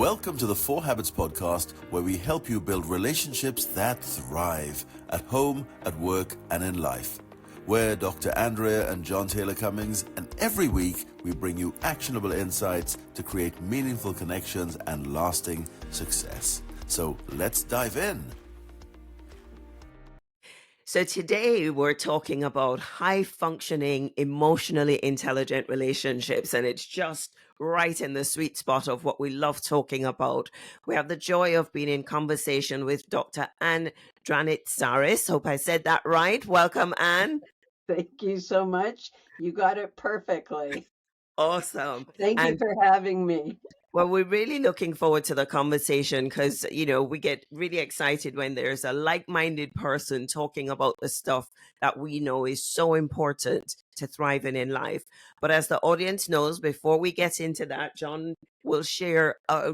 Welcome to the 4 Habits podcast, where we help you build relationships that thrive at home, at work, and in life. We're Dr. Andrea and Jon Taylor-Cummings, and every week we bring you actionable insights to create meaningful connections and lasting success. So let's dive in. So today we're talking about high-functioning, emotionally intelligent relationships, and it's just right in the sweet spot of what we love talking about. We have the joy of being in conversation with Dr. Dranitsaris. Hope I said that right. Welcome, Anne. Thank you so much. You got it perfectly. Awesome. Thank you for having me. Well, we're really looking forward to the conversation because, we get really excited when there's a like-minded person talking about the stuff that we know is so important to thriving in life. But as the audience knows, before we get into that, Jon will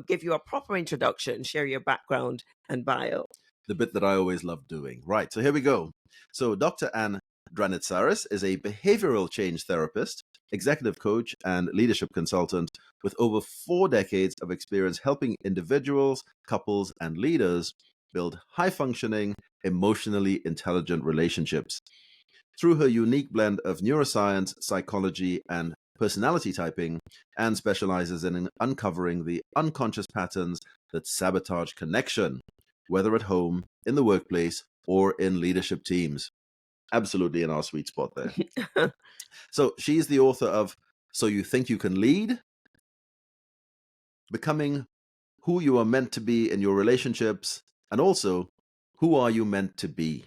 give you a proper introduction, share your background and bio. The bit that I always love doing. Right, so here we go. So Dr. Anne Dranitsaris is a behavioral change therapist, executive coach, and leadership consultant with over 4 decades of experience helping individuals, couples, and leaders build high-functioning, emotionally intelligent relationships. Through her unique blend of neuroscience, psychology, and personality typing, Anne specializes in uncovering the unconscious patterns that sabotage connection, whether at home, in the workplace, or in leadership teams. Absolutely in our sweet spot there. So she's the author of So You Think You Can Lead? Becoming Who You Are Meant to Be in Your Relationships, and also Who Are You Meant to Be?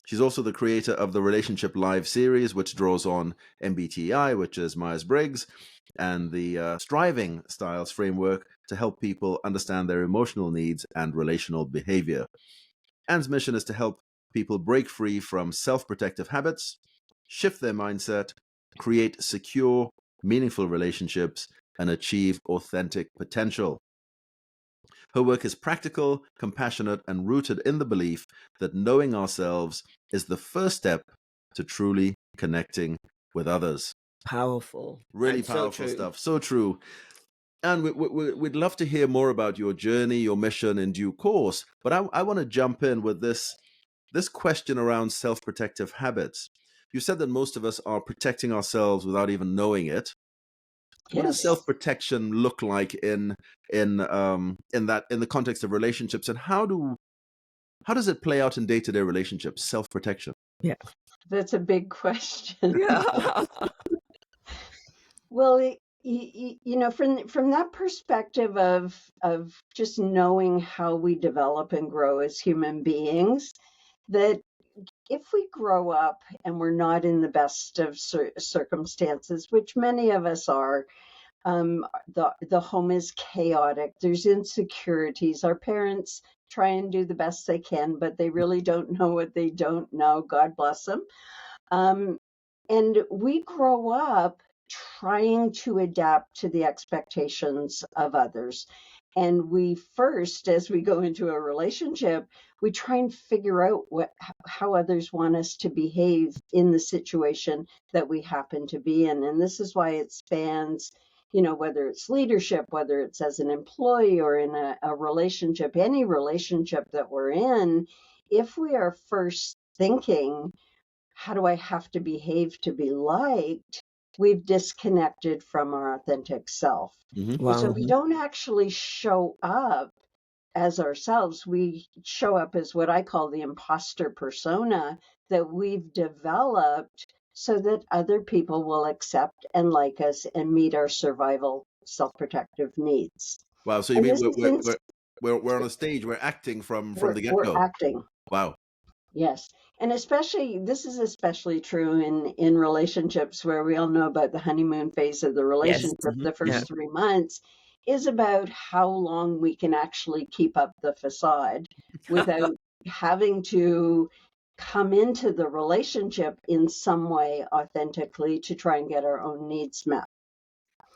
She's also the creator of the Relationship Live series, which draws on MBTI, which is Myers-Briggs, and the Striving Styles framework to help people understand their emotional needs and relational behavior. Anne's mission is to help people break free from self-protective habits, shift their mindset, create secure, meaningful relationships, and achieve authentic potential. Her work is practical, compassionate, and rooted in the belief that knowing ourselves is the first step to truly connecting with others. Powerful. Really And powerful so true. stuff. So true. And we'd love to hear more about your journey, your mission in due course. But I want to jump in with this question around self-protective habits. You said that most of us are protecting ourselves without even knowing it. Yes. What does self-protection look like in the context of relationships, and how does it play out in day-to-day relationships? Self-protection. Yeah, that's a big question. Yeah. Well, from that perspective of just knowing how we develop and grow as human beings, that if we grow up and we're not in the best of circumstances, which many of us are, the home is chaotic. There's insecurities. Our parents try and do the best they can, but they really don't know what they don't know. God bless them. And we grow up trying to adapt to the expectations of others. And we first, as we go into a relationship, we try and figure out how others want us to behave in the situation that we happen to be in. And this is why it spans, whether it's leadership, whether it's as an employee or in a relationship, any relationship that we're in, if we are first thinking, how do I have to behave to be liked? We've disconnected from our authentic self. Mm-hmm. Wow. So we don't actually show up as ourselves. We show up as what I call the imposter persona that we've developed so that other people will accept and like us and meet our survival self-protective needs. Wow. So you mean we're on a stage, we're acting from the get-go. We're acting. Wow. Yes. And this is especially true in relationships where we all know about the honeymoon phase of the relationship. Mm-hmm. The first 3 months is about how long we can actually keep up the facade without having to come into the relationship in some way authentically to try and get our own needs met.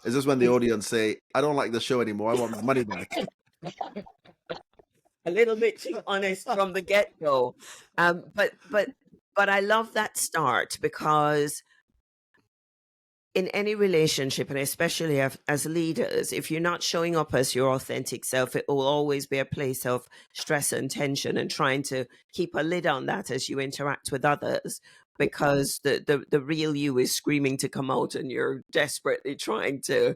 Is this when the audience say, I don't like the show anymore, I want my money back? A little bit too honest from the get-go. But I love that start because in any relationship, and especially as leaders, if you're not showing up as your authentic self, it will always be a place of stress and tension, and trying to keep a lid on that as you interact with others, because the real you is screaming to come out, and you're desperately trying to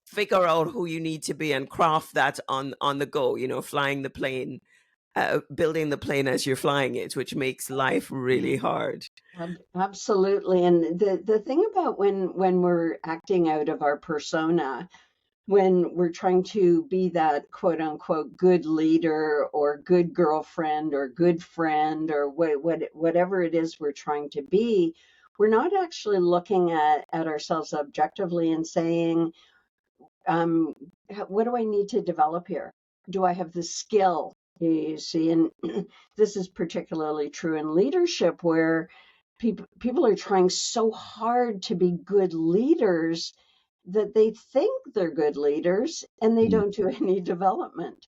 figure out who you need to be and craft that on the go, flying the plane, building the plane as you're flying it, which makes life really hard. Absolutely. And the thing about when we're acting out of our persona, when we're trying to be that quote unquote good leader or good girlfriend or good friend or whatever it is we're trying to be, we're not actually looking at ourselves objectively and saying, what do I need to develop here? Do I have the skill? You see, and this is particularly true in leadership, where people are trying so hard to be good leaders that they think they're good leaders and they don't do any development.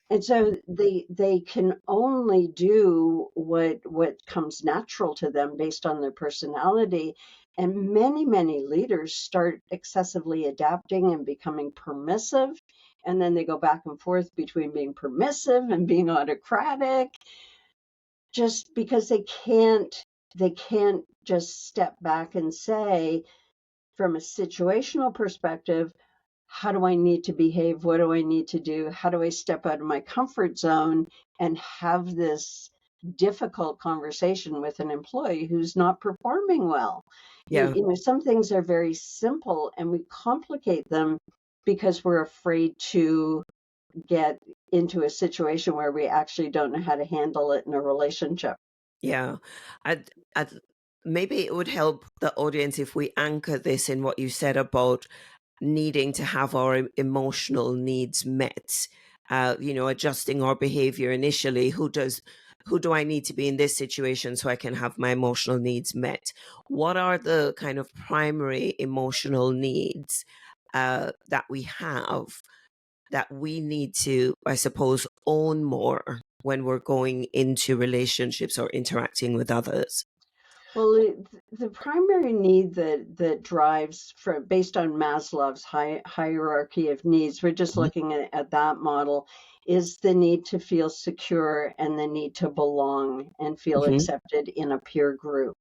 And so they can only do what comes natural to them based on their personality. And many leaders start excessively adapting and becoming permissive. And then they go back and forth between being permissive and being autocratic, just because they can't just step back and say, from a situational perspective, how do I need to behave? What do I need to do? How do I step out of my comfort zone and have this difficult conversation with an employee who's not performing well? Yeah. Some things are very simple and we complicate them because we're afraid to get into a situation where we actually don't know how to handle it in a relationship. Yeah. I'd maybe it would help the audience if we anchor this in what you said about needing to have our emotional needs met. Adjusting our behavior initially. Who do I need to be in this situation so I can have my emotional needs met? What are the kind of primary emotional needs that we have that we need to, I suppose, own more when we're going into relationships or interacting with others? Well, the primary need that drives based on Maslow's hierarchy of needs, we're just looking at that model, is the need to feel secure and the need to belong and feel accepted in a peer group.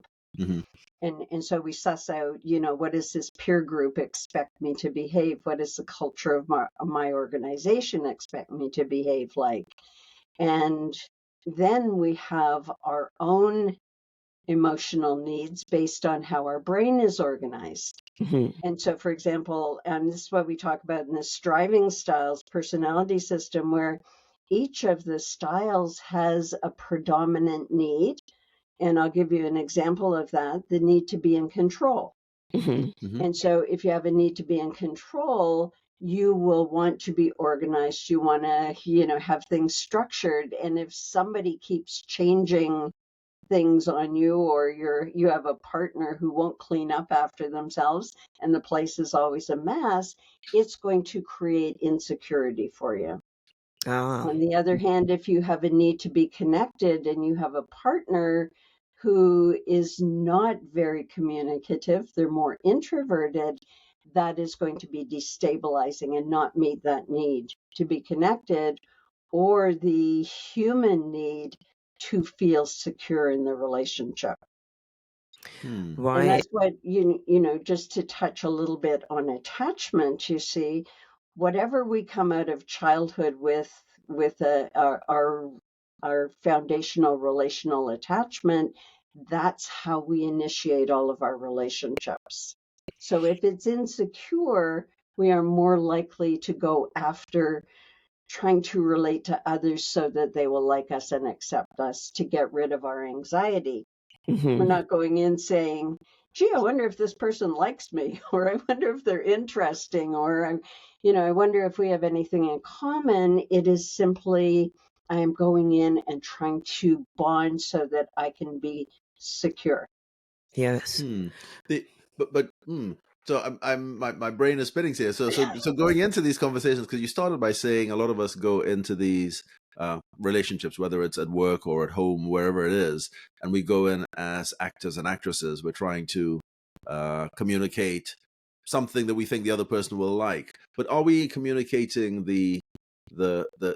And so we suss out, what does this peer group expect me to behave? What does the culture of my organization expect me to behave like? And then we have our own emotional needs based on how our brain is organized. And so, for example, and this is what we talk about in the striving styles personality system, where each of the styles has a predominant need. And I'll give you an example of that, the need to be in control. And so if you have a need to be in control, you will want to be organized. You want to, have things structured. And if somebody keeps changing things on you, or you have a partner who won't clean up after themselves and the place is always a mess, it's going to create insecurity for you. On the other hand, if you have a need to be connected and you have a partner who is not very communicative, they're more introverted, that is going to be destabilizing and not meet that need to be connected or the human need to feel secure in the relationship. Right. And that's what, just to touch a little bit on attachment, you see, whatever we come out of childhood with our foundational relational attachment, that's how we initiate all of our relationships. So if it's insecure, we are more likely to go after trying to relate to others so that they will like us and accept us, to get rid of our anxiety. We're not going in saying, gee, I wonder if this person likes me, or I wonder if they're interesting, or I wonder if we have anything in common. It is simply, I am going in and trying to bond so that I can be secure. Yes. So my brain is spinning here. So going into these conversations, because you started by saying a lot of us go into these relationships, whether it's at work or at home, wherever it is, and we go in as actors and actresses. We're trying to communicate something that we think the other person will like. But are we communicating the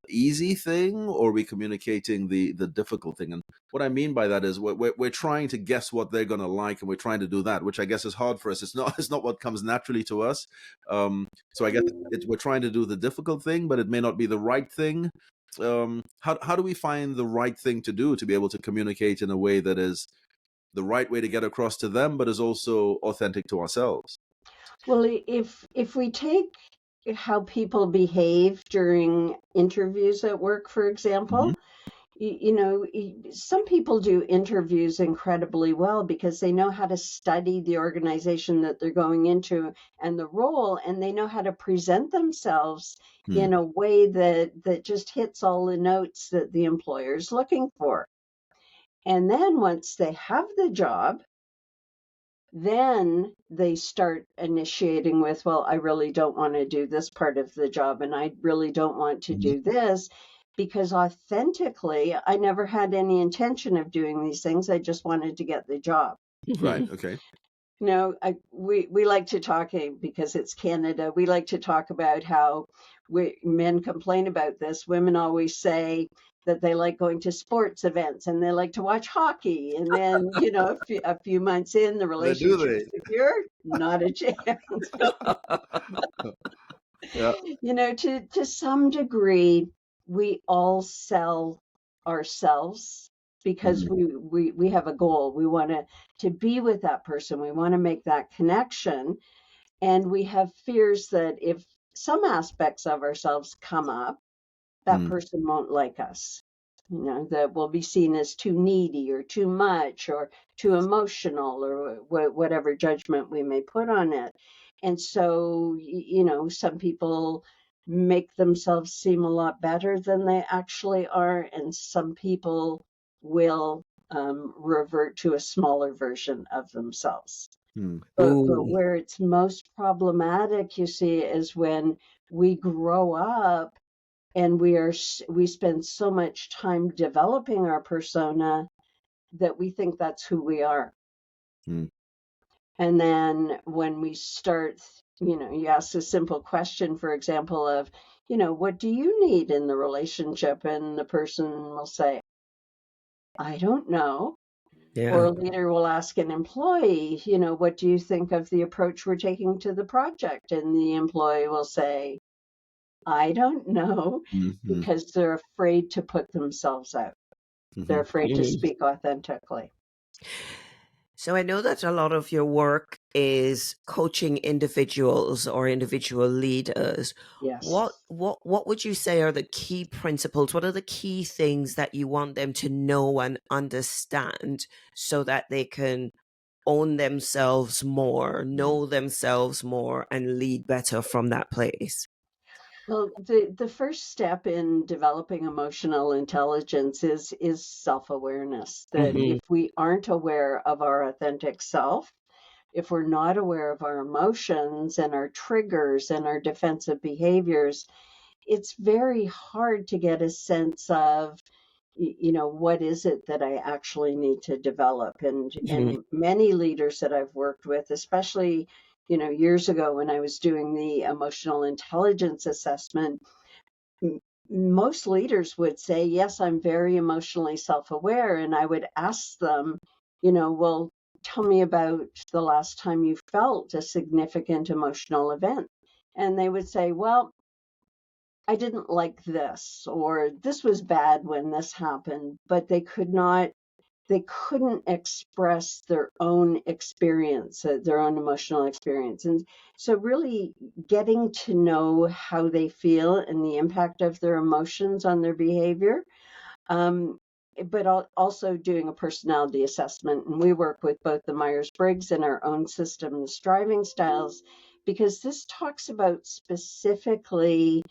easy thing, or are we communicating the difficult thing? And what I mean by that is we're trying to guess what they're going to like, and we're trying to do that, which I guess is hard for us. It's not what comes naturally to us. So I guess we're trying to do the difficult thing, but it may not be the right thing. How do we find the right thing to do to be able to communicate in a way that is the right way to get across to them, but is also authentic to ourselves? Well, if we take how people behave during interviews at work, for example, Hmm. some people do interviews incredibly well because they know how to study the organization that they're going into and the role, and they know how to present themselves Hmm. in a way that just hits all the notes that the employer's looking for. And then once they have the job, then they start initiating with, well, I really don't want to do this part of the job, and I really don't want to do this, because authentically, I never had any intention of doing these things. I just wanted to get the job. Right. Okay. We like to talk, because it's Canada, we like to talk about how men complain about this. Women always say that they like going to sports events and they like to watch hockey. And then, a few months in, the They do relationship's they? secure, not a chance. Yeah. To some degree, we all sell ourselves because Mhm. we have a goal. We want to be with that person. We want to make that connection. And we have fears that if some aspects of ourselves come up, that Mm. person won't like us. That we'll be seen as too needy or too much or too emotional, or whatever judgment we may put on it. And so, some people make themselves seem a lot better than they actually are, and some people will revert to a smaller version of themselves. Mm. But Ooh. where it's most problematic, you see, is when we grow up and we spend so much time developing our persona that we think that's who we are. Mm. And then when we start, you ask a simple question, for example, of, what do you need in the relationship? And the person will say, I don't know. Or Yeah. a leader will ask an employee, what do you think of the approach we're taking to the project? And the employee will say, I don't know, Mhm. because they're afraid to put themselves out. They're Mhm. afraid to speak authentically. So I know that a lot of your work is coaching individuals or individual leaders. Yes. What would you say are the key principles? What are the key things that you want them to know and understand so that they can own themselves more, Mm. know themselves more, and lead better from that place? Well, the first step in developing emotional intelligence is self-awareness. That Hmm. if we aren't aware of our authentic self, if we're not aware of our emotions and our triggers and our defensive behaviors, it's very hard to get a sense of, what is it that I actually need to develop. Hmm. And many leaders that I've worked with, especially, years ago when I was doing the emotional intelligence assessment, most leaders would say, yes, I'm very emotionally self-aware. And I would ask them, well, tell me about the last time you felt a significant emotional event. And they would say, well, I didn't like this, or this was bad when this happened, but they couldn't express their own experience, their own emotional experience. And so really getting to know how they feel and the impact of their emotions on their behavior, um, but also doing a personality assessment. And we work with both the Myers-Briggs and our own system, the striving styles, because this talks about specifically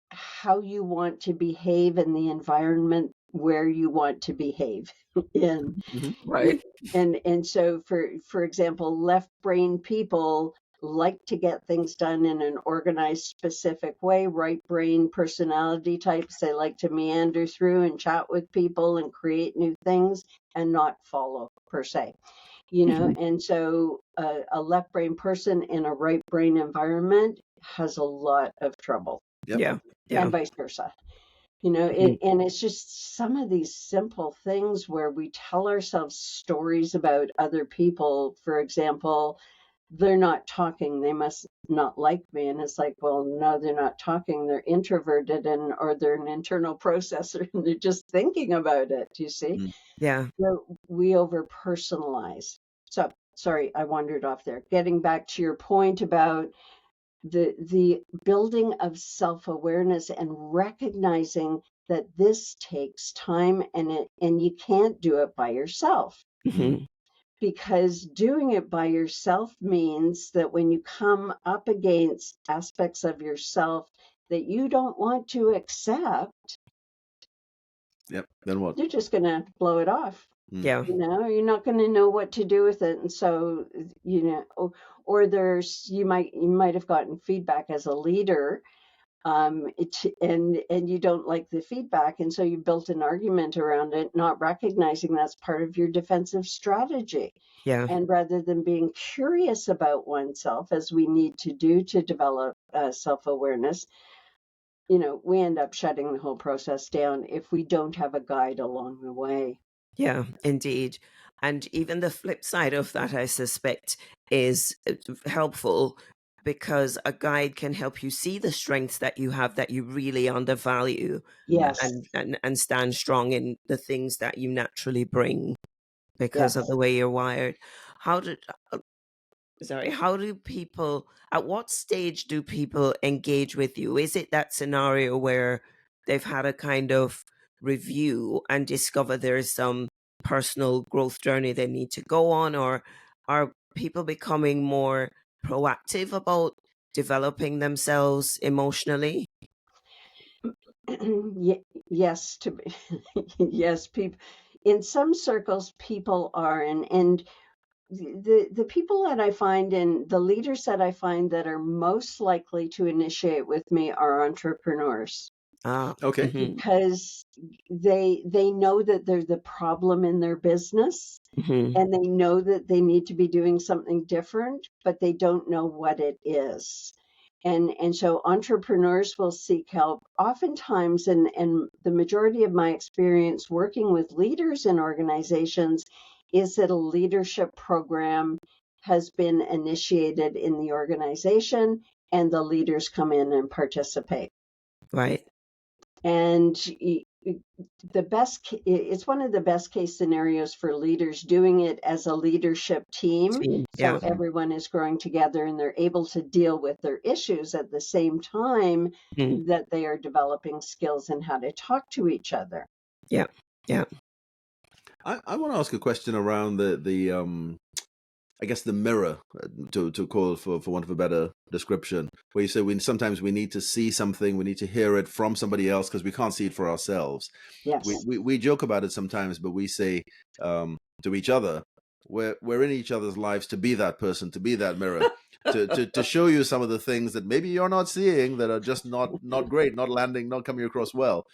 how you want to behave in the environment where you want to behave in. Mhm. Right. And so for example, left brain people like to get things done in an organized, specific way. Right brain personality types, they like to meander through and chat with people and create new things and not follow, per se. you know, and so a left brain person in a right brain environment has a lot of trouble, Yep. Yeah. Yeah. and vice versa. You know, Mhm. and it's just some of these simple things where we tell ourselves stories about other people. For example, they're not talking, they must not like me. And it's like, well, no, they're not talking, they're introverted, and or they're an internal processor and they're just thinking about it, you see. Mm. Yeah. So we over personalize. So sorry, I wandered off there. Getting back to your point about the building of self-awareness and recognizing that this takes time, and you can't do it by yourself, Mhm. because doing it by yourself means that when you come up against aspects of yourself that you don't want to accept, Yep. Then what? you're just going to blow it off. Mm. Yeah. You know, you're not going to know what to do with it. And so, you know, or there's, you might have gotten feedback as a leader, and you don't like the feedback, and so you built an argument around it, not recognizing that's part of your defensive strategy. Yeah. And rather than being curious about oneself, as we need to do to develop self-awareness, you know, we end up shutting the whole process down if we don't have a guide along the way. Yeah, indeed. And even the flip side of that, I suspect, is helpful, because a guide can help you see the strengths that you have that you really undervalue, Mm. Yes, and stand strong in the things that you naturally bring because of yes. the way you're wired. How did how do people, at what stage do people engage with you? Is it that scenario where they've had a kind of review and discover there's some personal growth journey they need to go on, or are people becoming more proactive about developing themselves emotionally? Yes, to be, yes, people in some circles, people are, and the people that I find, and the leaders that I find that are most likely to initiate with me are entrepreneurs, Ah, Okay. mm-hmm, because they know that they're the problem in their business, mm-hmm, and they know that they need to be doing something different, but they don't know what it is. And so entrepreneurs will seek help oftentimes, and the majority of my experience working with leaders in organizations is that a leadership program has been initiated in the organization, and the leaders come in and participate. right. And it's one of the best case scenarios for leaders doing it as a leadership team, Team, so yeah. everyone is growing together and they're able to deal with their issues at the same time Mm, that they are developing skills in how to talk to each other. yeah, yeah. I want to ask a question around the I guess the mirror, to call it for want of a better description, where you say sometimes we need to see something, we need to hear it from somebody else because we can't see it for ourselves. Yes. We joke about it sometimes, but we say to each other, we're in each other's lives to be that person, to be that mirror, to show you some of the things that maybe you're not seeing, that are just not great, not landing, not coming across well.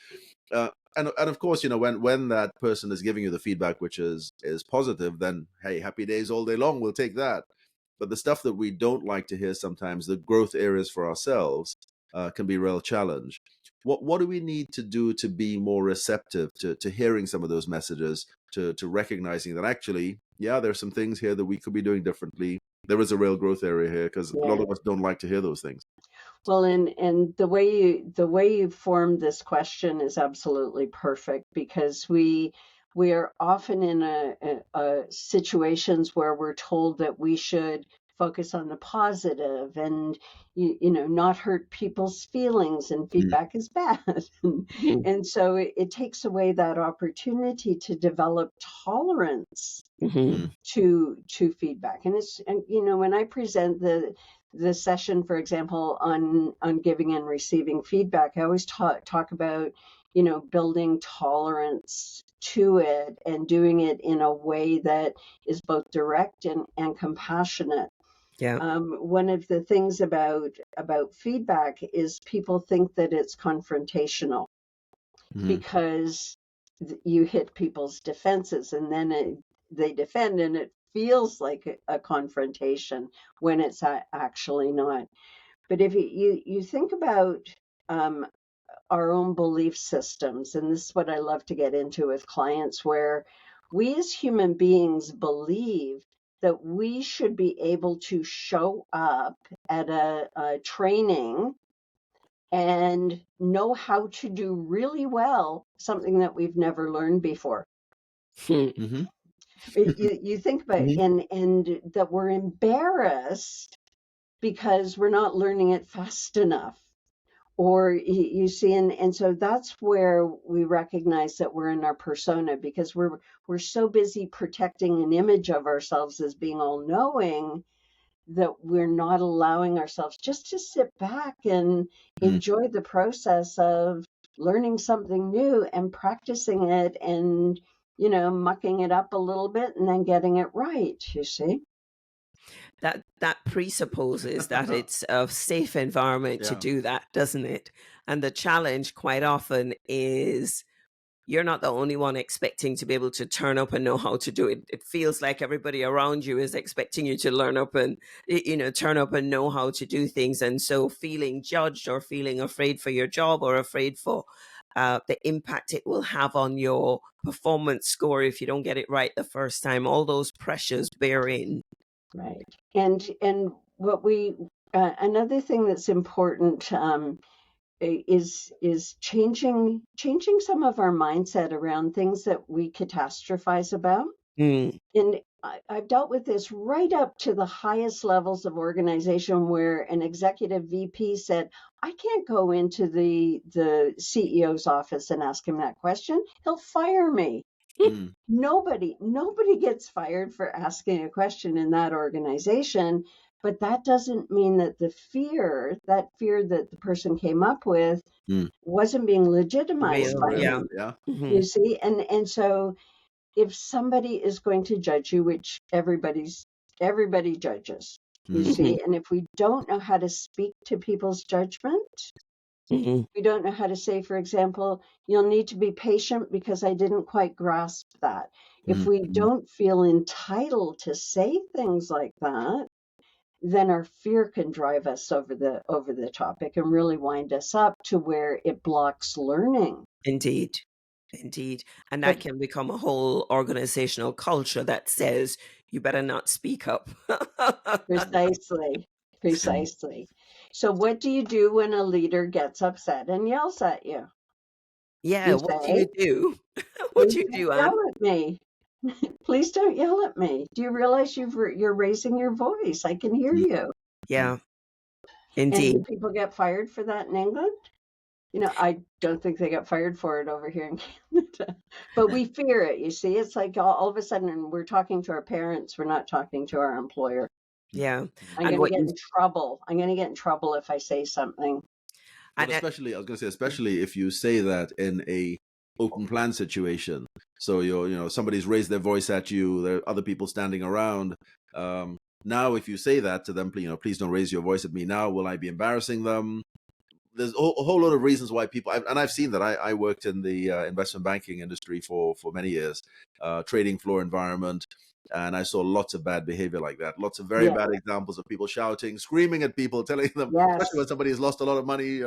And of course, you know, when that person is giving you the feedback which is positive, then hey, happy days all day long, we'll take that. But the stuff that we don't like to hear sometimes, the growth areas for ourselves, can be a real challenge. What do we need to do to be more receptive to hearing some of those messages, to recognizing that actually, yeah, there's some things here that we could be doing differently. There is a real growth area here, because a lot Yeah. of us don't like to hear those things. Well, and the way you formed this question is absolutely perfect, because we are often in a situations where we're told that we should focus on the positive, and you know, not hurt people's feelings, and Mm, feedback is bad. and, Mm-hmm, and so it takes away that opportunity to develop tolerance mm-hmm, mm, to feedback. And you know, when I present the session, for example, on giving and receiving feedback, I always talk about, you know, building tolerance to it and doing it in a way that is both direct and compassionate. yeah, One of the things about feedback is people think that it's confrontational, mm, because you hit people's defenses, and then they defend, and it feels like a confrontation when it's actually not. But if you think about our own belief systems, and this is what I love to get into with clients, where we as human beings believe that we should be able to show up at a training and know how to do really well something that we've never learned before. Mm-hmm. You think about it, and that we're embarrassed because we're not learning it fast enough. Or you see, and so that's where we recognize that we're in our persona, because we're so busy protecting an image of ourselves as being all knowing that we're not allowing ourselves just to sit back and enjoy the process of learning something new and practicing it and, mucking it up a little bit and then getting it right, you see? That presupposes that it's a safe environment to Yeah. do that, doesn't it? And the challenge quite often is you're not the only one expecting to be able to turn up and know how to do it. It feels like everybody around you is expecting you to learn up and, turn up and know how to do things. And so feeling judged or feeling afraid for your job or afraid for the impact it will have on your performance score if you don't get it right the first time, all those pressures bear in. Right. And what we another thing that's important is changing some of our mindset around things that we catastrophize about. Mm. And I've dealt with this right up to the highest levels of organization, where an executive VP said, I can't go into the CEO's office and ask him that question. He'll fire me. Nobody gets fired for asking a question in that organization. But that doesn't mean that that fear that the person came up with wasn't being legitimized by Yeah. him. Mm-hmm. You see, and so if somebody is going to judge you, which everybody judges, you see, and if we don't know how to speak to people's judgment, we don't know how to say, for example, you'll need to be patient because I didn't quite grasp that. If we don't feel entitled to say things like that, then our fear can drive us over the topic and really wind us up to where it blocks learning. Indeed. And that But can become a whole organizational culture that says you better not speak up. precisely. So what do you do when a leader gets upset and yells at you? Yeah, You what do you say, do? What please do you don't do, Anne? yell at me. Please don't yell at me. Do you realize you're raising your voice? I can hear you. Yeah, And do indeed. people get fired for that in England? I don't think they got fired for it over here in Canada, but we fear it. You see, it's like all of a sudden we're talking to our parents. We're not talking to our employer. Yeah. I'm And going to what get you in trouble. I'm going to get in trouble if I say something. But and especially, I was going to say, especially if you say that in a open plan situation. So somebody's raised their voice at you. There are other people standing around. Now, if you say that to them, please don't raise your voice at me. Now, will I be embarrassing them? There's a whole lot of reasons why people, and I've seen that. I worked in the investment banking industry for many years, trading floor environment, and I saw lots of bad behavior like that. Lots of very Yeah. bad examples of people shouting, screaming at people, telling them, Yes. especially when somebody has lost a lot of money,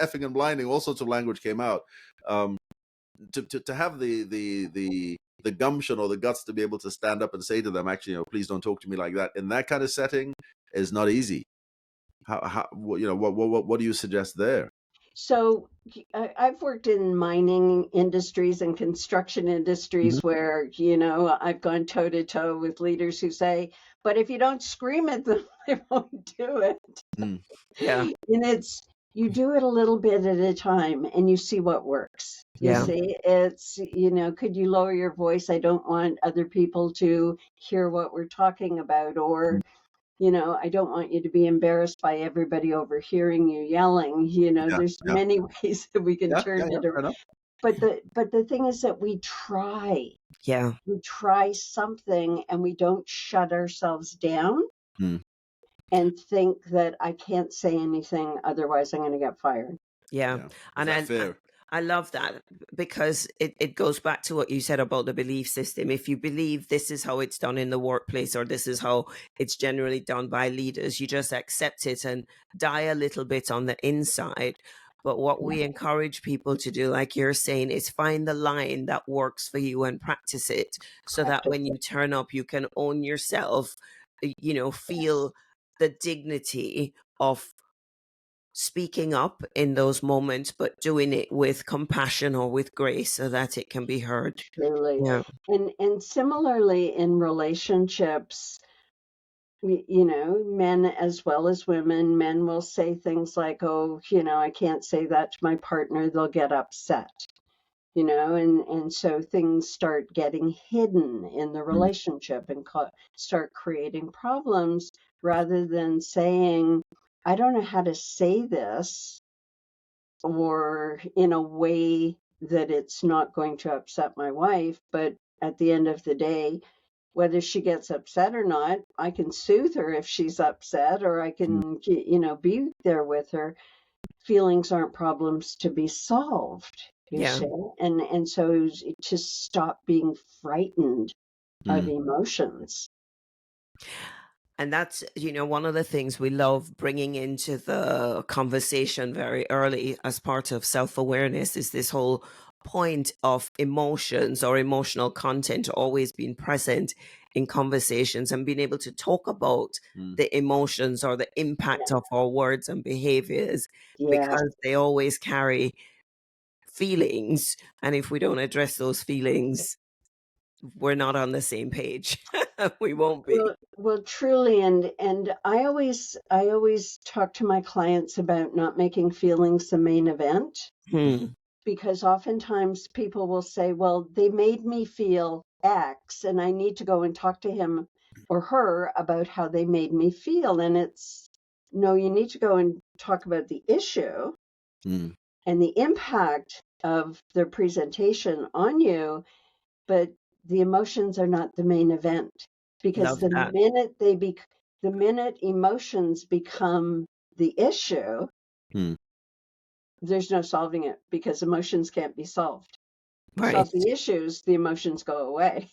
effing and blinding. All sorts of language came out. To have the gumption or the guts to be able to stand up and say to them, actually, please don't talk to me like that in that kind of setting is not easy. What do you suggest there? So I've worked in mining industries and construction industries where, I've gone toe to toe with leaders who say, but if you don't scream at them, they won't do it. yeah, And you do it a little bit at a time and you see what works. You yeah, see, it's, could you lower your voice? I don't want other people to hear what we're talking about, or I don't want you to be embarrassed by everybody overhearing you yelling. There's Yeah. many ways that we can turn it Fair around. enough. But the thing is that we try something and we don't shut ourselves down and think that I can't say anything, otherwise I'm going to get fired. yeah. Is that fair? I love that because it goes back to what you said about the belief system. If you believe this is how it's done in the workplace or this is how it's generally done by leaders, you just accept it and die a little bit on the inside. But what Yeah, we encourage people to do, like you're saying, is find the line that works for you and practice it so that practice when you it. turn up, you can own yourself, feel the dignity of speaking up in those moments, but doing it with compassion or with grace so that it can be heard. Truly. Yeah. And similarly in relationships, men as well as women, men will say things like, oh, I can't say that to my partner, they'll get upset. And so things start getting hidden in the Mm, relationship and start creating problems rather than saying, I don't know how to say this, or in a way that it's not going to upset my wife. But at the end of the day, whether she gets upset or not, I can soothe her if she's upset, or I mm, can, be there with her. Feelings aren't problems to be solved, you Yeah. see. And so to stop being frightened of mm, emotions. And that's, one of the things we love bringing into the conversation very early as part of self awareness is this whole point of emotions or emotional content always being present in conversations and being able to talk about mm. the emotions or the impact Yeah. of our words and behaviors Yes. because they always carry feelings. And if we don't address those feelings, we're not on the same page. We won't be. Well, truly, and I always talk to my clients about not making feelings the main event, Hmm. because oftentimes people will say, well, they made me feel X, and I need to go and talk to him or her about how they made me feel. And it's, no, you need to go and talk about the issue Mm, and the impact of their presentation on you, but the emotions are not the main event, because Love the that. minute the minute emotions become the issue, mm. there's no solving it, because emotions can't be solved. Right. Solve the issues, the emotions go away.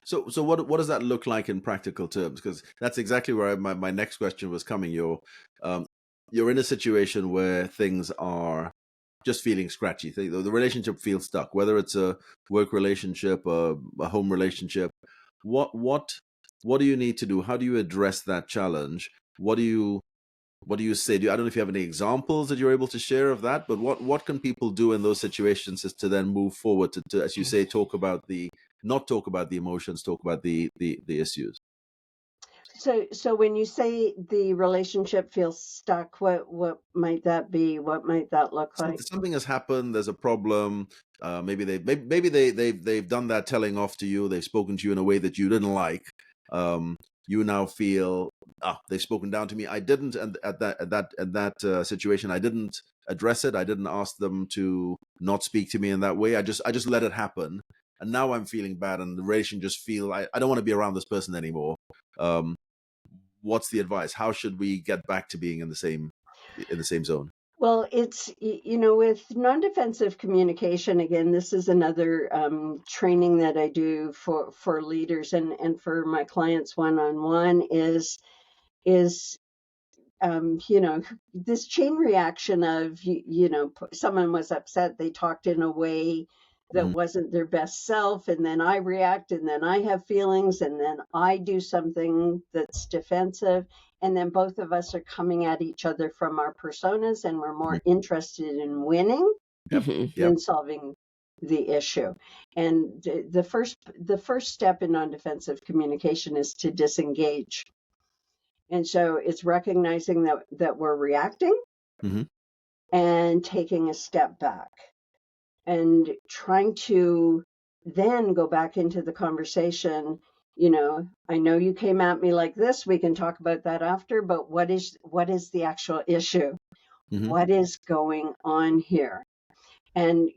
So what does that look like in practical terms? Because that's exactly where my next question was coming. Um, you're in a situation where things are just feeling scratchy. The relationship feels stuck, whether it's a work relationship, a home relationship. What what do you need to do? How do you address that challenge? What do you say? I don't know if you have any examples that you're able to share of that, but what can people do in those situations is to then move forward to, as you say, not talk about the emotions, talk about the issues. So when you say the relationship feels stuck, what might that be? What might that look like? Something has happened. There's a problem. Maybe they've done that telling off to you. They've spoken to you in a way that you didn't like. You now feel they've spoken down to me. I didn't, and at that situation, I didn't address it. I didn't ask them to not speak to me in that way. I just let it happen, and now I'm feeling bad, and the relation just feel I don't want to be around this person anymore. Um, what's the advice? How should we get back to being in the same zone? Well, it's, with non-defensive communication, again, this is another training that I do for leaders and for my clients one-on-one is this chain reaction of, someone was upset, they talked in a way that Mm, wasn't their best self, and then I react, and then I have feelings, and then I do something that's defensive, and then both of us are coming at each other from our personas, and we're mm. more interested in winning Yep. Mhm. Yep. than solving the issue. And the first step in non-defensive communication is to disengage. And so it's recognizing that we're reacting Hmm. and taking a step back and trying to then go back into the conversation. I know you came at me like this. We can talk about that after, but what is the actual issue? Hmm. What is going on here? And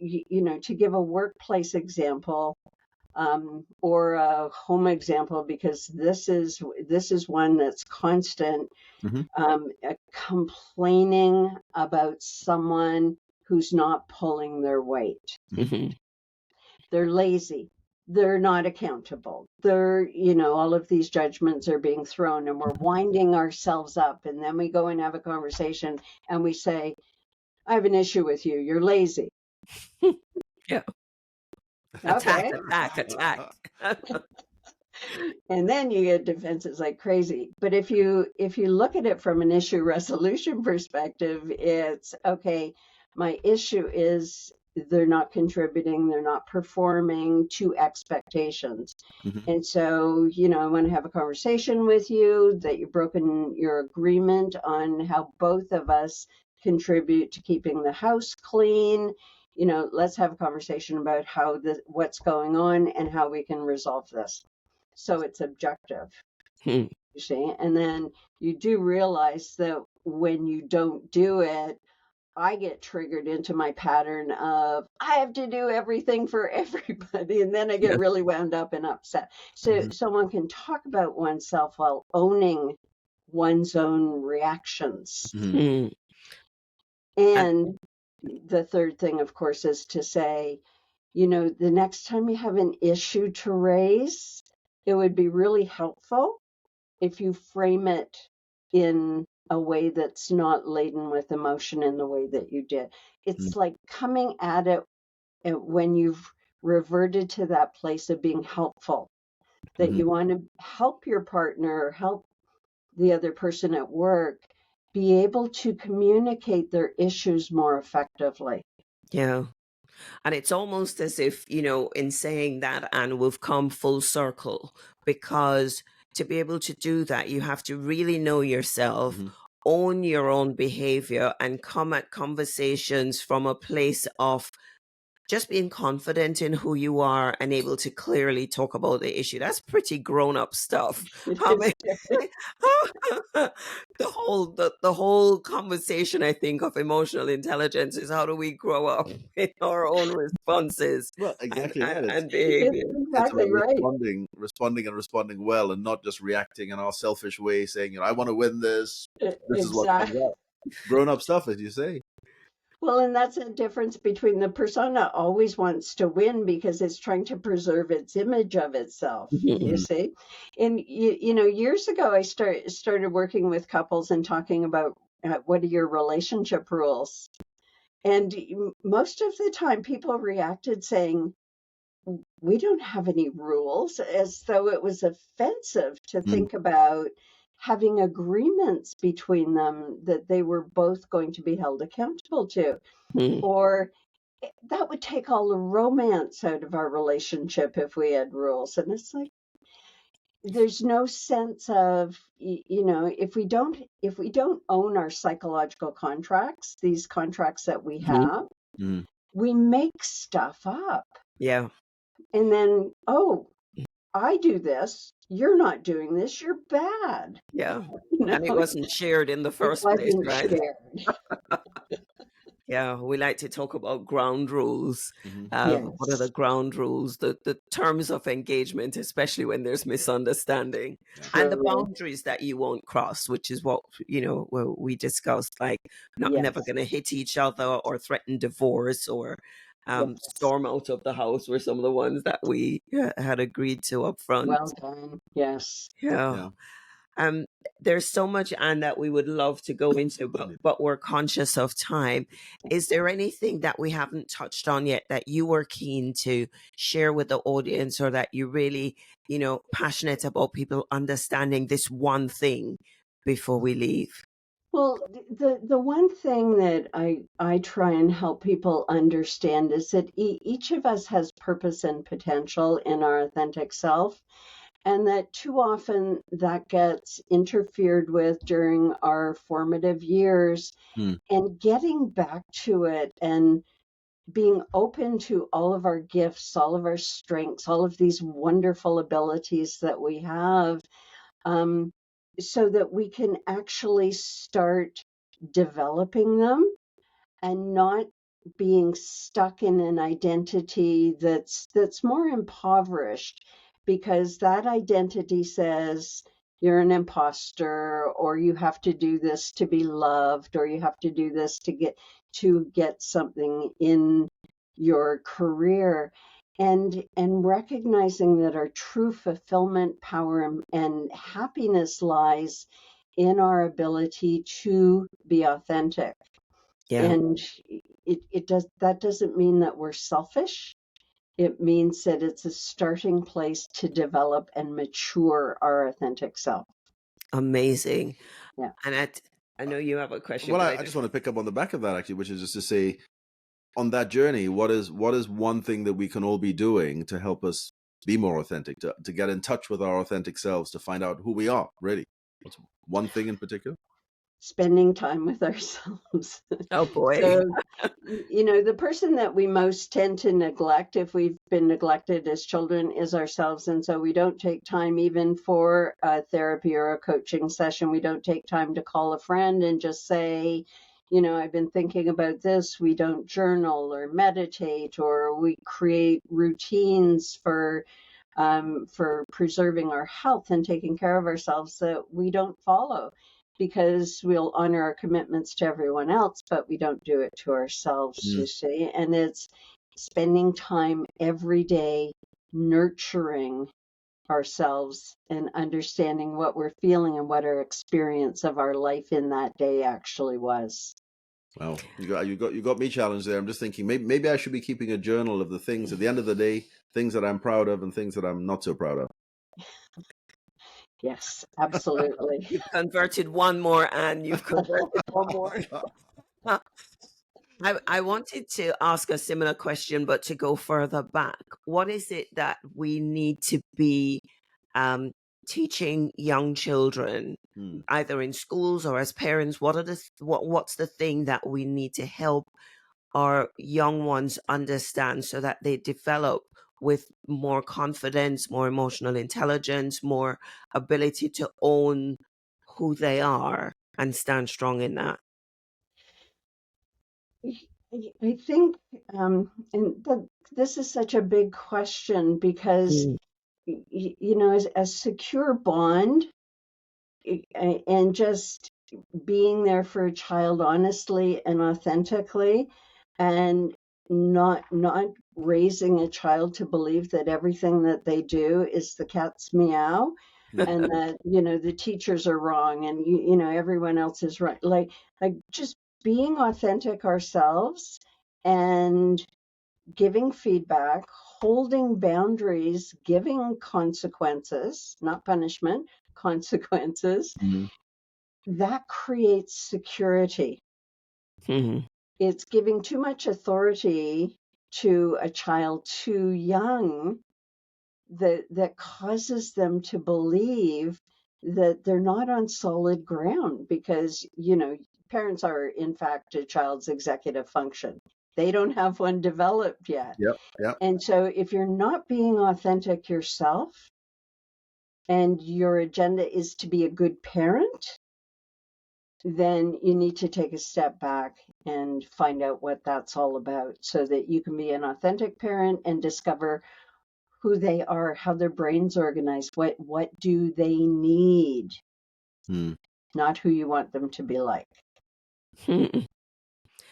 to give a workplace example, or a home example, because this is one that's constant. Hmm. Complaining about someone who's not pulling their weight. Mm-hmm. They're lazy. They're not accountable. They're, all of these judgments are being thrown, and we're winding ourselves up. And then we go and have a conversation and we say, I have an issue with you. You're lazy. Yeah. Okay. Attack. And then you get defenses like crazy. But if you look at it from an issue resolution perspective, it's okay, my issue is they're not contributing, they're not performing to expectations. Mhm. And so, I want to have a conversation with you that you've broken your agreement on how both of us contribute to keeping the house clean. Let's have a conversation about what's going on and how we can resolve this. So it's objective, Hmm. you see. And then you do realize that when you don't do it, I get triggered into my pattern of I have to do everything for everybody, and then I get really wound up and upset. So someone can talk about oneself while owning one's own reactions. Hmm. And the third thing, of course, is to say, the next time you have an issue to raise, it would be really helpful if you frame it in a way that's not laden with emotion in the way that you did. It's like coming at it when you've reverted to that place of being helpful, that you want to help your partner, help the other person at work be able to communicate their issues more effectively. Yeah. And it's almost as if, in saying that, and we've come full circle, because to be able to do that, you have to really know yourself, own your own behavior, and come at conversations from a place of just being confident in who you are and able to clearly talk about the issue. That's pretty grown up stuff. How many, the whole conversation, I think, of emotional intelligence is how do we grow up in our own responses Well, exactly right. and behavior. It's It's about exactly right. responding well, and not just reacting in our selfish way, saying, I want to win this. This is what comes Exactly. up. Grown up stuff, as you say. Well, and that's a difference between the persona always wants to win because it's trying to preserve its image of itself, you see. And, years ago, I started working with couples and talking about what are your relationship rules. And most of the time, people reacted saying, we don't have any rules, as though it was offensive to think about having agreements between them that they were both going to be held accountable to. Or that would take all the romance out of our relationship if we had rules. And it's like, there's no sense of, if we don't own our psychological contracts, these contracts that we have, we make stuff up. Yeah. And then, I do this, you're not doing this, you're bad. Yeah. And it wasn't shared in the first place, right? Shared. Yeah, we like to talk about ground rules. Yes. What are the ground rules? The terms of engagement, especially when there's misunderstanding, and the True. boundaries that you won't cross, which is what we discussed. Like, never going to hit each other or threaten divorce or storm out of the house were some of the ones that we had agreed to up front. Well done. Yes. Yeah. There's so much, Anne, that we would love to go into, but we're conscious of time. Is there anything that we haven't touched on yet that you were keen to share with the audience, or that you really, passionate about people understanding this one thing before we leave? Well, the one thing that I try and help people understand is that each of us has purpose and potential in our authentic self. And that too often that gets interfered with during our formative years. And getting back to it and being open to all of our gifts, all of our strengths, all of these wonderful abilities that we have, so that we can actually start developing them and not being stuck in an identity that's more impoverished, because that identity says you're an imposter, or you have to do this to be loved, or you have to do this to to get something in your career, and recognizing that our true fulfillment, power, and happiness lies in our ability to be authentic. Yeah. And that doesn't mean that we're selfish. It means that it's a starting place to develop and mature our authentic self. Amazing. Yeah. And I know you have a question. Well, But I just want to pick up on the back of that, actually, which is just to say, on that journey, what is one thing that we can all be doing to help us be more authentic, to get in touch with our authentic selves, to find out who we are, really? What's one thing in particular? Spending time with ourselves. Oh boy. So, the person that we most tend to neglect, if we've been neglected as children, is ourselves. And so we don't take time even for a therapy or a coaching session. We don't take time to call a friend and just say, I've been thinking about this. We don't journal or meditate, or we create routines for preserving our health and taking care of ourselves that we don't follow, because we'll honor our commitments to everyone else, but we don't do it to ourselves, you see. And it's spending time every day nurturing ourselves and understanding what we're feeling and what our experience of our life in that day actually was. Well, you got me challenged there. I'm just thinking maybe I should be keeping a journal of the things at the end of the day, things that I'm proud of and things that I'm not so proud of. Yes, absolutely. You've converted one more, and you've converted one more. I wanted to ask a similar question, but to go further back. What is it that we need to be teaching young children, either in schools or as parents? What's the thing that we need to help our young ones understand so that they develop with more confidence, more emotional intelligence, more ability to own who they are and stand strong in that? I think, and this is such a big question, because as a secure bond, and just being there for a child honestly and authentically, and not raising a child to believe that everything that they do is the cat's meow, and that the teachers are wrong, and everyone else is right. Like just being authentic ourselves and giving feedback, holding boundaries, giving consequences, not punishment, consequences, that creates security. It's giving too much authority to a child too young that causes them to believe that they're not on solid ground, because parents are in fact a child's executive function. They don't have one developed yet. Yep. And so if you're not being authentic yourself, and your agenda is to be a good parent, then you need to take a step back and find out what that's all about, so that you can be an authentic parent and discover who they are, how their brain's organized, what do they need, not who you want them to be like.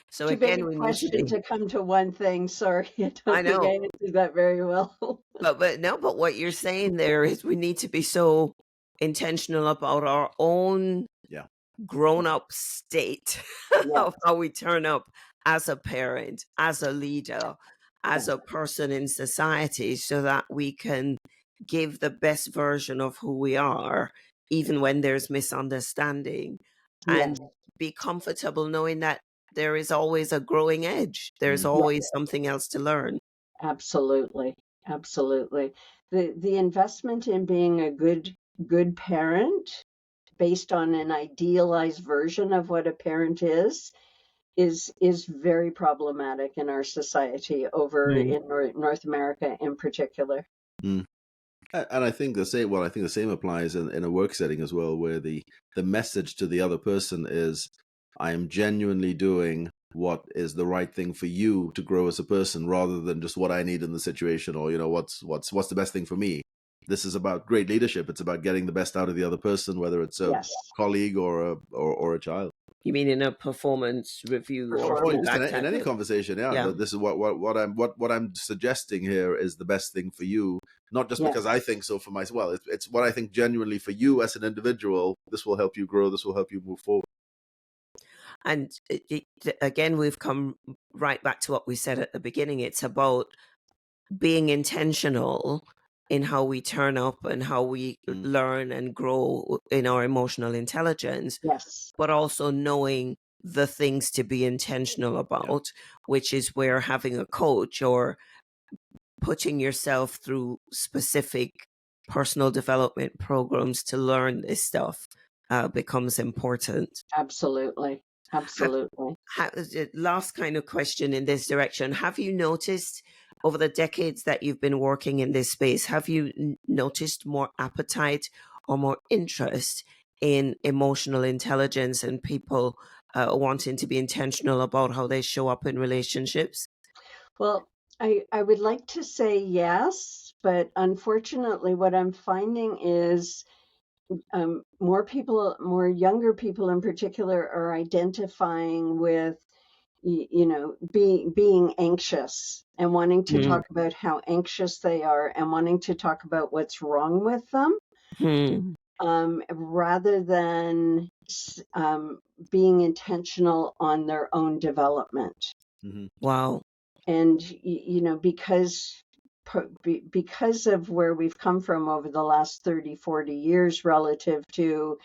So Too big again, a we need to question be. to come to one thing. Sorry, I don't I think know, I answered that very well. but what you're saying there is we need to be so intentional about our own grown-up state of how we turn up as a parent, as a leader, as a person in society, so that we can give the best version of who we are, even when there's misunderstanding, and be comfortable knowing that there is always a growing edge. There's always something else to learn. Absolutely. The investment in being a good parent, based on an idealized version of what a parent is very problematic in our society, over in North America in particular. And I think the same applies in a work setting as well, where the message to the other person is, I am genuinely doing what is the right thing for you to grow as a person, rather than just what I need in the situation, or what's the best thing for me. This is about great leadership. It's about getting the best out of the other person, whether it's a colleague or a child. You mean in a performance review or Or Performance. just feedback in type any of? conversation, yeah. Yeah. This is what I'm suggesting here is the best thing for you, not just because I Yes, think so for myself. Well, it's what I think genuinely for you as an individual. This will help you grow. This will help you move forward. And again, we've come right back to what we said at the beginning. It's about being intentional in how we turn up and how we Mm. learn and grow in our emotional intelligence, yes, but also knowing the things to be intentional about, which is where having a coach or putting yourself through specific personal development programs to learn this stuff becomes important. absolutely, absolutely. Last kind of question in this direction. Have you noticed over the decades that you've been working in this space, have you noticed more appetite or more interest in emotional intelligence and people wanting to be intentional about how they show up in relationships? Well, I would like to say yes, but unfortunately, what I'm finding is more people, more younger people in particular, are identifying with being anxious and wanting to Mm. talk about how anxious they are and wanting to talk about what's wrong with them, Hmm. rather than being intentional on their own development. Hmm. Wow. And because of where we've come from over the last 30, 40 years relative to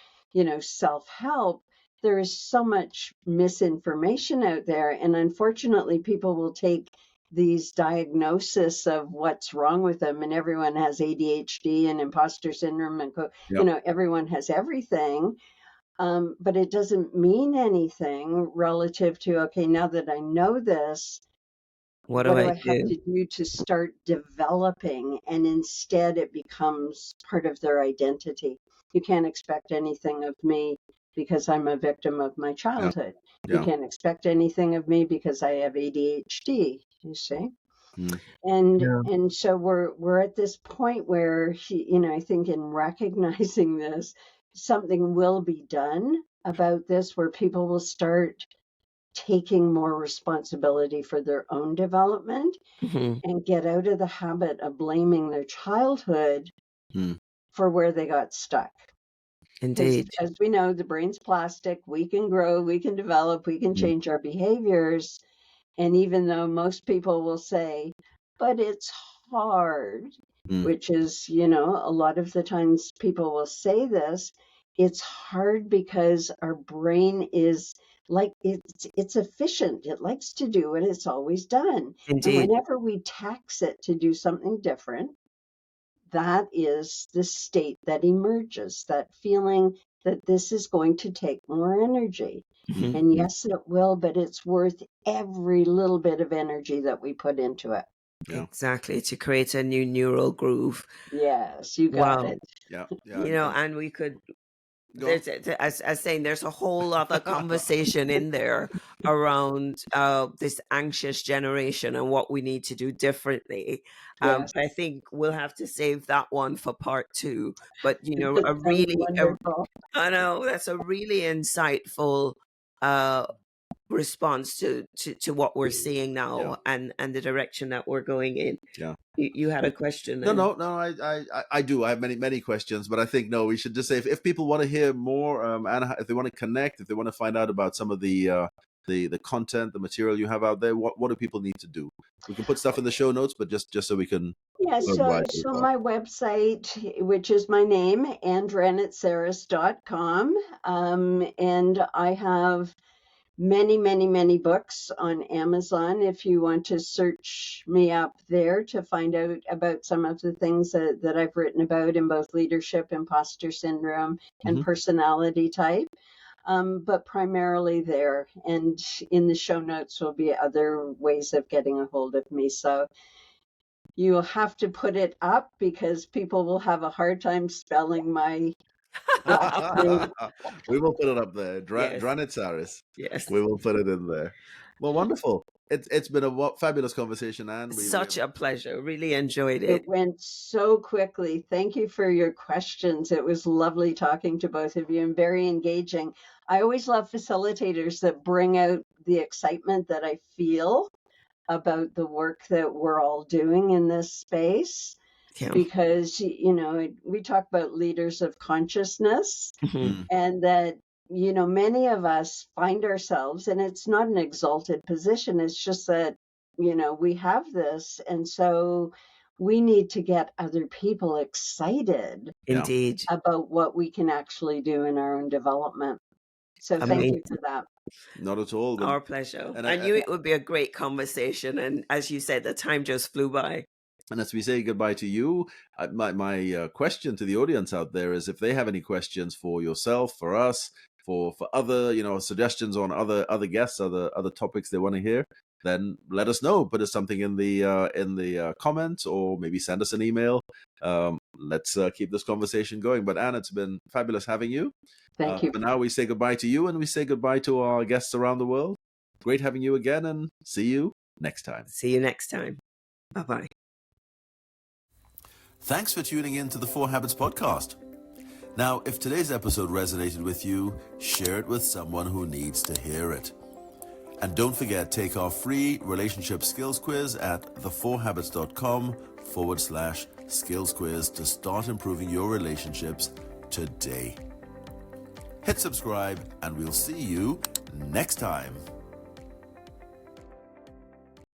self-help, there is so much misinformation out there, and unfortunately people will take these diagnoses of what's wrong with them, and everyone has ADHD and imposter syndrome and Yep. everyone has everything. But it doesn't mean anything relative to, okay, now that I know this, What what do do I I have do? to do to start developing? And instead, it becomes part of their identity. You can't expect anything of me because I'm a victim of my Yeah. childhood. You Yeah. can't expect anything of me because I have ADHD, you see? Mm. And so we're at this point where I think in recognizing this, something will be done about this, where people will start taking more responsibility for their own development Mhm. and get out of the habit of blaming their childhood Mm. for where they got stuck. Because Indeed. as we know, the brain's plastic, we can grow, we can develop, we can Mm. change our behaviors. And even though most people will say, but it's hard, Mm. which is, a lot of the times people will say this, it's hard because our brain is like it's efficient. It likes to do what it's always done. And Indeed. whenever we tax it to do something different, that is the state that emerges, that feeling that this is going to take more energy. Mhm. And yes, it will, but it's worth every little bit of energy that we put into it. Yeah. Exactly. To create a new neural groove. Yes, you got Wow. it. Yeah. Yeah. And we could, Go on. as saying, there's a whole other conversation in there around this anxious generation and what we need to do differently. Yes, But I think we'll have to save that one for part two. But that sounds wonderful. I know that's a really insightful uh, response to what we're seeing Yeah. now and the direction that we're going in. Yeah. You had a question No, there. no, no. I do. I have many questions, but I think no. We should just say if people want to hear more, and if they want to connect, if they want to find out about some of the content, the material you have out there, what do people need to do? We can put stuff in the show notes, but just so we can Yeah, learn why we're so talking. my website, which is my name, Dranitsaris.com, and I have many books on Amazon if you want to search me up there to find out about some of the things that I've written about in both leadership, imposter syndrome, and Hmm. personality type. But primarily there. And in the show notes will be other ways of getting a hold of me. So you'll have to put it up because people will have a hard time spelling my last name. We will put it up there. Yes, Dranitsaris. yes. We will put it in there. Well, wonderful. It's been a fabulous conversation, Anne. Such a pleasure. Really enjoyed It it. went so quickly. Thank you for your questions. It was lovely talking to both of you and very engaging. I always love facilitators that bring out the excitement that I feel about the work that we're all doing in this space. Yeah. Because, we talk about leaders of consciousness, Mhm. and that, many of us find ourselves, and it's not an exalted position, it's just that, we have this. And so we need to get other people excited Indeed. about what we can actually do in our own development. So thank you for Amazing. that. Not at all. Our pleasure. And I knew it would be a great conversation. And as you said, the time just flew by. And as we say goodbye to you, my question to the audience out there is, if they have any questions for yourself, for us, for other, suggestions on other guests, other topics they want to hear, then let us know. Put us something in the comments, or maybe send us an email. Let's keep this conversation going. But Anne, it's been fabulous having you. Thank you. For now, we say goodbye to you, and we say goodbye to our guests around the world. Great having you again, and see you next time. See you next time. Bye-bye. Thanks for tuning in to the 4 Habits podcast. Now, if today's episode resonated with you, share it with someone who needs to hear it. And don't forget, take our free relationship skills quiz at the4habits.com/skills quiz to start improving your relationships today. Hit subscribe, and we'll see you next time.